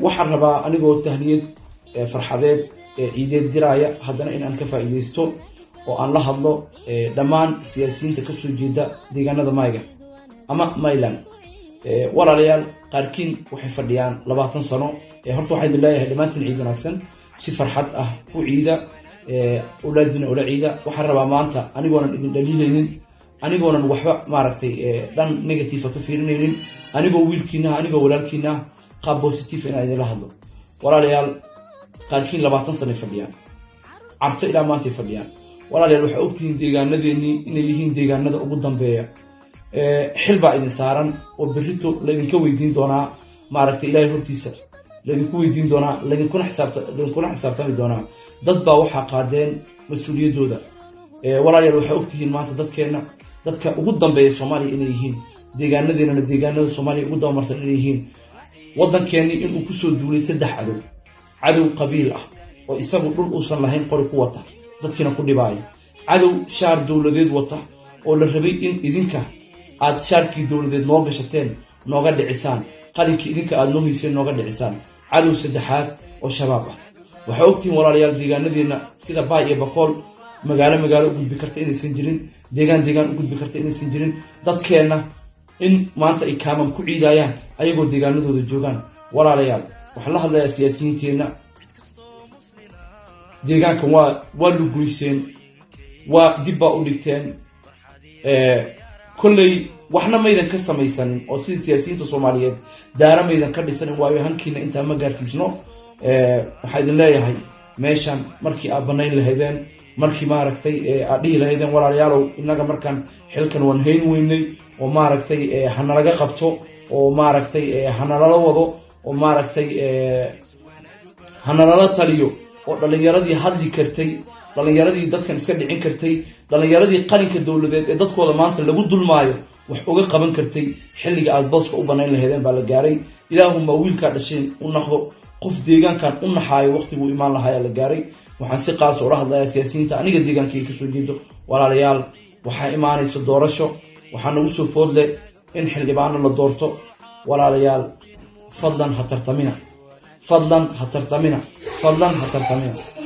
waxaan rabaa anigoo tahniyad farxadeed ciideed diraya haddana in aan ka faa'iideysto oo aan la hadlo dhammaan siyaasiyiinta ka soo jeeda deegaanada mayga ama Mayland. walaalayaal qaarkiin waxay fadhiyaan 20 sano horta waxaan idin leeyahay dhammaantiin ciid wanaagsan si farxad ah u ciida awlaadina ula ciida. waxaan rabaa maanta anigoonan idin dhaliilaynin, anigoonan waxba maaragtay dhan negative ka fiirinaynin, anigoo wiilkiina anigoo walaalkiina qaab positive in ay la hadlo. walaalayaal qaarkiin 20 sano fadhiyaan, carto ilaa maanta fadhiyaan. walaalayaal waxa ogtihiin deegaanadeennii inay yihiin deegaanada ugu dambeeya. xil baa idin saaran oo berrito laydinka weydiin doonaa maaragtay ilaahay hortiisa laydinku weydiin doonaa, laydinkuna xisaabtami doonaa. dad baa waxaa qaadeen mas-uuliyadooda. walaalayaal waxa ogtihiin maanta dadkeena dadka ugu dambeeya Soomaaliya inay yihiin, deegaanadeennana deegaanada Soomaaliya ugu dabamarsan inay yihiin. waddankeennii inuu kusoo duulay 3 cadow qabiil ah oo isagu dhul uusan lahayn qori ku wata dadkina ku dhibaaya, cadow shaar dowladeed wata oo la rabay in idinka aad shaarkii dowladeed noo gashateen nooga dhicisaan, qalinkii idinka aad noo hiiseen nooga dhicisaan, cadow saddexaad oo shabaab ah. waxaa ogtihiin walaalayaal deegaanadeena sida Baay iyo Bakool magaalo u gudbi karta inaysan jirin, deegaan u gudbi karta inaysan jirin. dadkeena in maanta ay kaaman ku ciidayaan ayagoo deegaanadooda joogaan. walaalayaal waxaa la hadlayaa siyaasiyiinteena, deegaankan waa lugoyseen, waa dib baa u dhigteen. kolley waxna maydan ka samaysanin oo sida siyaasiyiinta Soomaaliyeed daara maydan ka dhisanin, waayo hankiina intaa ma gaarsiisno. waxaa idin leeyahay meeshan markii aad banayn lahaydeen, markii maaragtay aad dhihi lahaydeen walaalayaalow inaga markaan xilkan waan hayn weynay oo maaragtay hanalaga qabto oo maaragtay hanalala wado oo maaragtay hanalala taliyo oo dhalinyaradii hadli kartay, dhalinyaradii dadkan iska dhicin kartay, dhalinyaradii qalinka dowladeed ee dadkooda maanta lagu dulmaayo wax uga qaban kartay. xilliga aad booska u banayn lahaydeen baa la gaaray. ilaahuma wiilkaa dhasheen u naqdo, qof deegaankan u naxaayo waqtiguu imaan lahaa la gaaray. waxaan si qaas ula hadlayaa siyaasiyiinta aniga deegaankayga ka soo jeedo. walaalayaal waxaa imaanaysa doorasho, waxaa nagu soo food leh in xildhibaano la doorto. walaalayaal fadlan ha tartamina.